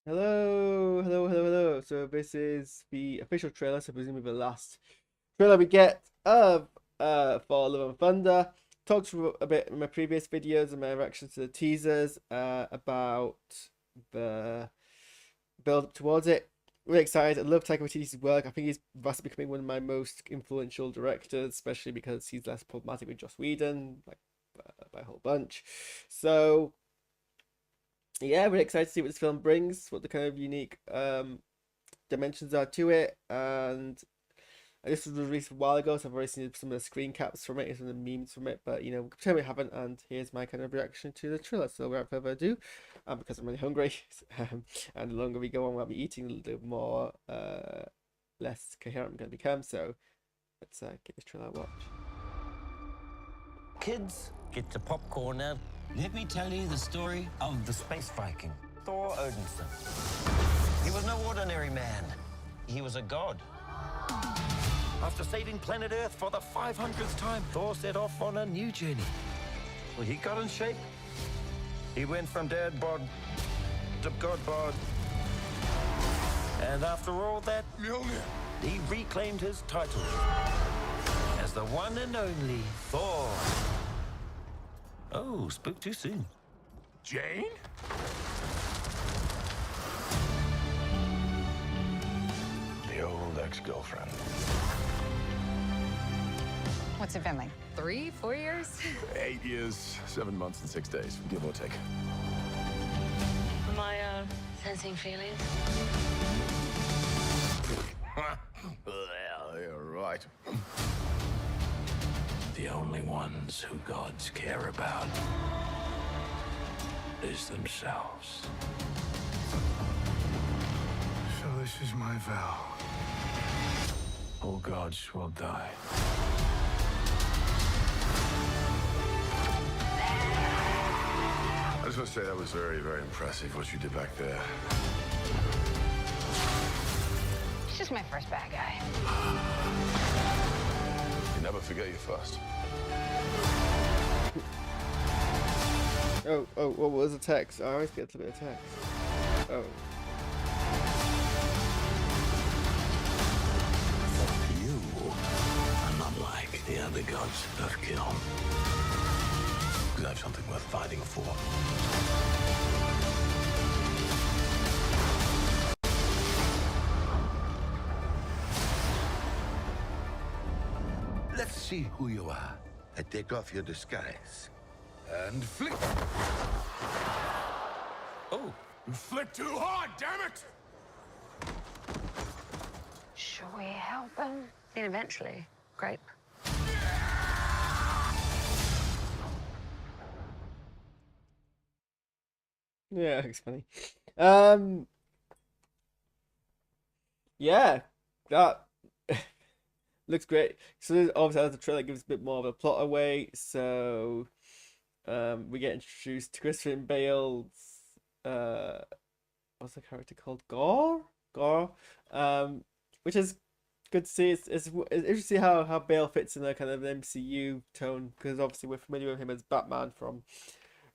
Hello, hello, hello, hello. So this is the official trailer, so presumably the last trailer we get of for Love and Thunder. Talked a bit in my previous videos and my reactions to the teasers about the build up towards it. Really excited. I love Taika Waititi's work. I think he's vastly becoming one of my most influential directors, especially because he's less problematic with Joss Whedon, like by a whole bunch. So yeah, really excited to see what this film brings, what the kind of unique dimensions are to it. And this was released a while ago, so I've already seen some of the screen caps from it, some of the memes from it, but pretend we haven't. And here's my kind of reaction to the trailer. So without further ado, because I'm really hungry, and the longer we go on, I'll be eating, the more less coherent I'm going to become. So let's get this trailer a watch. Kids, get your popcorn now. Let me tell you the story of the space Viking, Thor Odinson. He was no ordinary man. He was a god. After saving planet Earth for the 500th time, Thor set off on a new journey. Well, he got in shape. He went from dad bod to god bod. And after all that, he reclaimed his title as the one and only Thor. Oh, spoke too soon. Jane? The old ex-girlfriend. What's it been like? 3, 4 years? 8 years, 7 months and 6 days, give or take. Am I sensing feelings? Well, you're right. The only ones who gods care about is themselves. So this is my vow. All gods will die. I just want to say that was very, very impressive what you did back there. He's just my first bad guy. You never forget your first. Oh, what was the text? I always get a little bit of text. Oh. You are not like the other gods of kill. Because I have something worth fighting for. Let's see who you are. I take off your disguise. And flick. Oh, You flicked too hard, damn it! Should we help him? And eventually, grape. Yeah, it's funny. Yeah, that looks great. So obviously, as the trailer gives a bit more of a plot away, so we get introduced to Christian Bale's what's the character called? Gore, which is good to see. It's interesting to see how Bale fits in a kind of an MCU tone, because obviously we're familiar with him as Batman from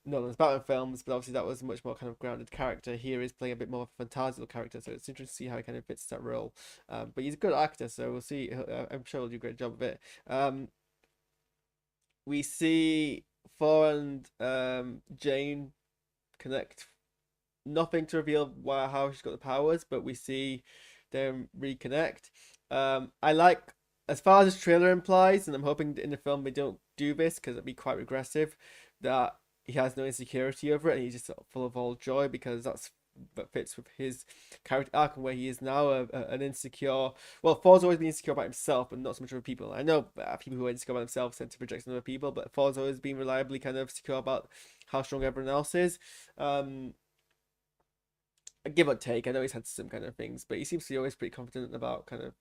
Nolan's Batman films, but obviously that was a much more kind of grounded character. Here he's playing a bit more of a fantastical character, so it's interesting to see how he kind of fits that role. But he's a good actor, so we'll see. I'm sure he'll do a great job of it. We see Thor and Jane connect. Nothing to reveal how she's got the powers, but we see them reconnect. I like, as far as this trailer implies, and I'm hoping in the film they don't do this because it'd be quite regressive, that he has no insecurity over it and he's just full of all joy, because that fits with his character arc and where he is now, an insecure. Well, Thor's always been insecure about himself, but not so much other people. I know people who are insecure about themselves tend to project on other people, but Thor's always been reliably kind of secure about how strong everyone else is. Give or take, I know he's had some kind of things, but he seems to be always pretty confident about kind of.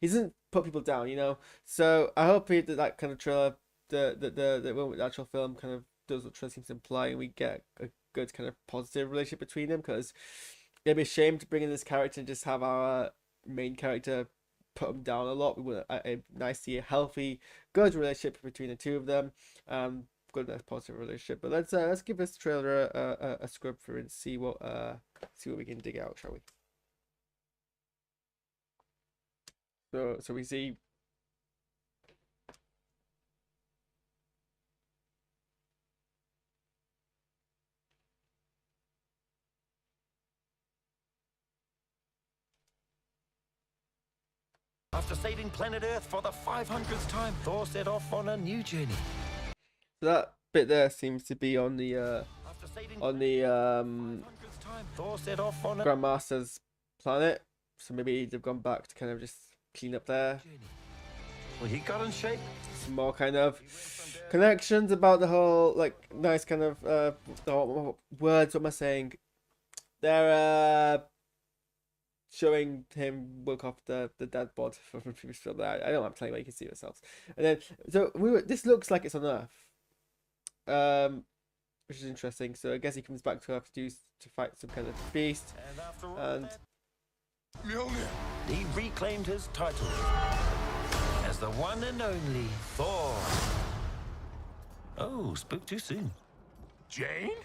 He doesn't put people down. So I hope that kind of trailer, the one with the actual film, kind of does what trailer seems to imply, and we get a good kind of positive relationship between them. Because it'd be a shame to bring in this character and just have our main character put him down a lot. We want a nice, healthy, good relationship between the two of them. Good, nice, positive relationship. But let's give this trailer a scrub through and see what See what we can dig out, shall we? So we see. After saving planet Earth for the 500th time, Thor set off on a new journey. So that bit there seems to be on the After saving on the 500th time, Thor set off on a Grandmaster's planet. So maybe they've gone back to kind of just clean up there. journey. Well, he got in shape. Some more kind of connections about the whole, like, nice kind of words. What am I saying? They're showing him work off the dead bod from the previous film. I don't have to tell you, you can see yourselves. And then so this looks like it's on Earth, which is interesting. So I guess he comes back to Earth to fight some kind of beast, And after all and that, he reclaimed his title as the one and only Thor. Oh, spoke too soon. Jane?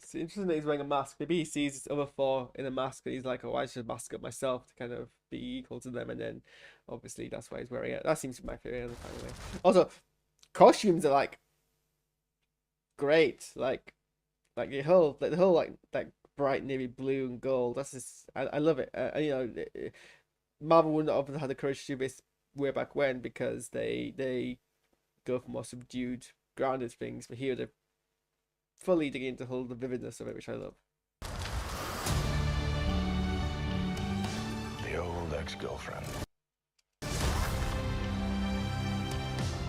it's interesting that he's wearing a mask. Maybe he sees this other Thor in a mask and he's like, oh, I should mask up myself to kind of be equal to them, and then obviously that's why he's wearing it. That seems to be my theory anyway. Also, costumes are like great, like the whole like bright navy blue and gold. That's just I love it. You know, Marvel would not have had the courage to do this way back when, because they go for more subdued, grounded things. But here they're fully digging into the vividness of it, which I love. The old ex-girlfriend.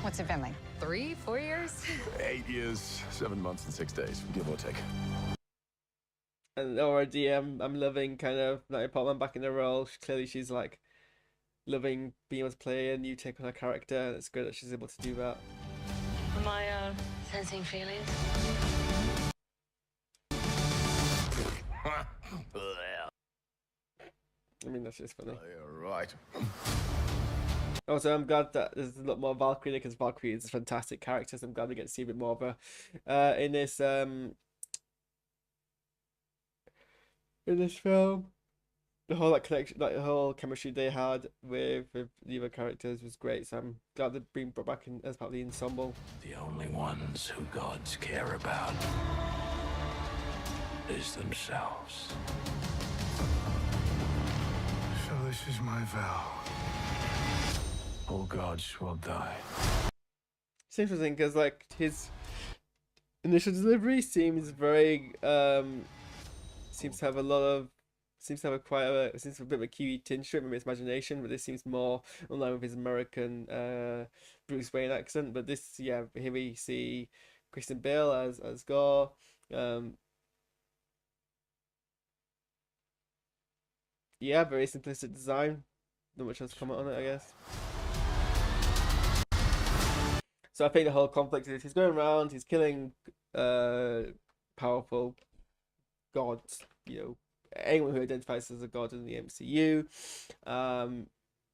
What's it been like 3, 4 years? 8 years, 7 months, and 6 days, give or take. And already I'm loving kind of Natalie Portman back in the role. Clearly she's like loving being able to play a new take on her character, and it's good that she's able to do that. Am I sensing feelings? I mean, that's just funny. You're right. Also, I'm glad that there's a lot more Valkyrie, because Valkyrie is a fantastic character, so I'm glad we get to see a bit more of her in this film. The whole like connection, like the whole chemistry they had with the other characters was great. So I'm glad they've been brought back in as part of the ensemble. The only ones who gods care about is themselves. So this is my vow. All gods will die. It's interesting because like his initial delivery seems very seems to have a lot of seems to have a bit of a Kiwi tinge to it, maybe it's imagination, but this seems more in line with his American Bruce Wayne accent. But this, yeah, here we see Christian Bale as Gore. Yeah, very simplistic design. Not much else to comment on it, I guess. So I think the whole conflict is he's going around, he's killing powerful gods, you know, anyone who identifies as a god in the MCU.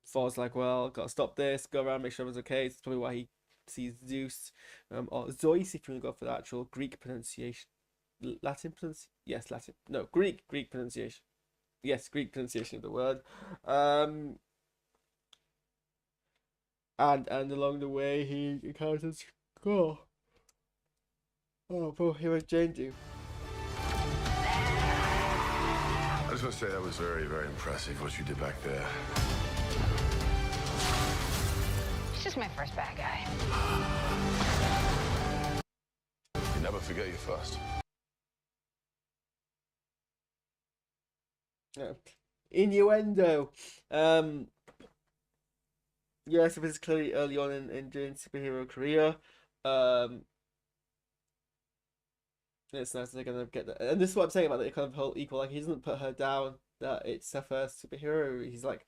Thor's like, well, gotta stop this, go around, make sure everyone's okay. It's probably why he sees Zeus, or Zeus, if you want to go for the actual Greek pronunciation. Latin pronunciation? Yes, Latin. No, Greek pronunciation. Yes, Greek pronunciation of the word. And along the way he encounters Gore. Oh, bro, here was Jane do. I just want to say that was very, very impressive what you did back there. She's just my first bad guy. You never forget your first. Yeah. Innuendo. Yeah, so this is clearly early on in Jane's superhero career. It's nice that they're gonna get that, and this is what I'm saying about the kind of whole equal. Like, he doesn't put her down that it's her first superhero. He's like,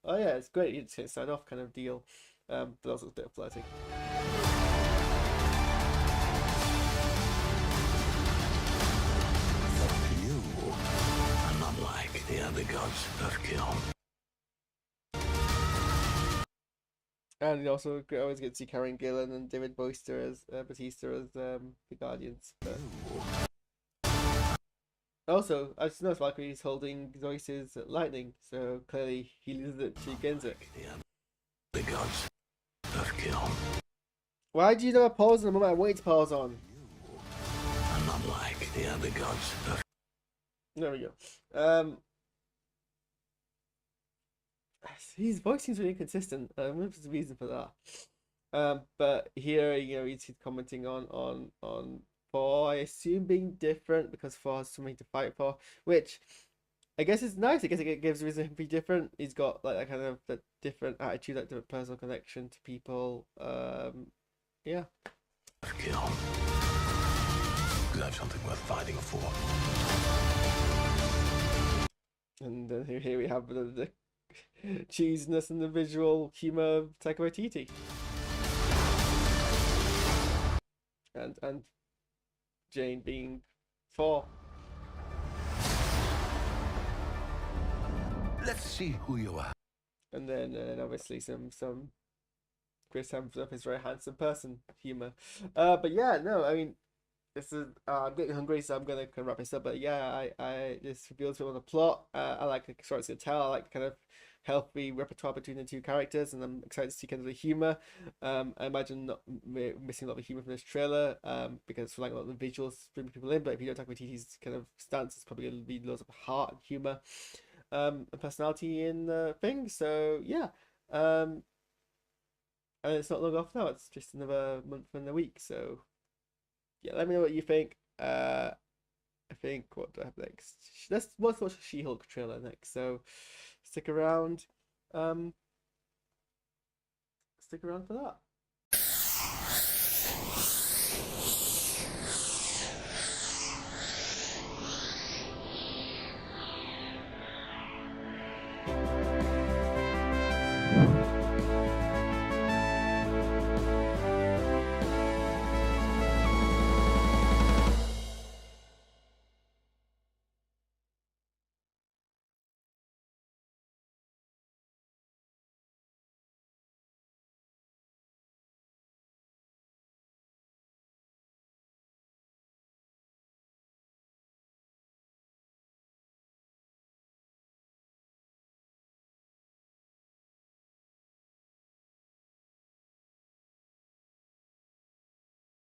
oh yeah, it's great. You just get signed off kind of deal. But also it's a bit of flirting. You are not like the other gods of Kiln. And you also always get to see Karen Gillan and David Batista as the Guardians. But also, I just noticed Valkyrie's holding Zeus's lightning, so clearly he loses it, she gains it. The gods have killed. Why do you never pause on the moment I wait to pause on? And unlike the other gods of There we go. His voice seems really inconsistent. I wonder if there's a reason for that. But here, he's commenting on Thor, I assume being different because Thor has something to fight for, which I guess is nice. I guess it gives a reason to be different. He's got like that kind of that different attitude, that different personal connection to people. Yeah. killed. Because I have something worth fighting for. And then here we have the cheesiness and the visual humor of Taika Waititi. And Jane being Thor. Let's see who you are. And then obviously some Chris Hemsworth is a very handsome person humor. But yeah, no, I mean, this is I'm getting hungry, so I'm gonna kind of wrap this up. But yeah, I this reveals a bit on the plot. I like the story it's gonna tell. I like kind of healthy repertoire between the two characters, and I'm excited to see kind of the humor. I imagine not missing a lot of humor from this trailer, because like a lot of the visuals bring people in. But if you don't talk about Waititi's kind of stance, it's probably gonna be loads of heart and humor, and personality in the thing. So yeah, and it's not long off now. It's just another month and a week. So yeah, let me know what you think. I think, what do I have next? Let's watch a She-Hulk trailer next. So stick around. Stick around for that.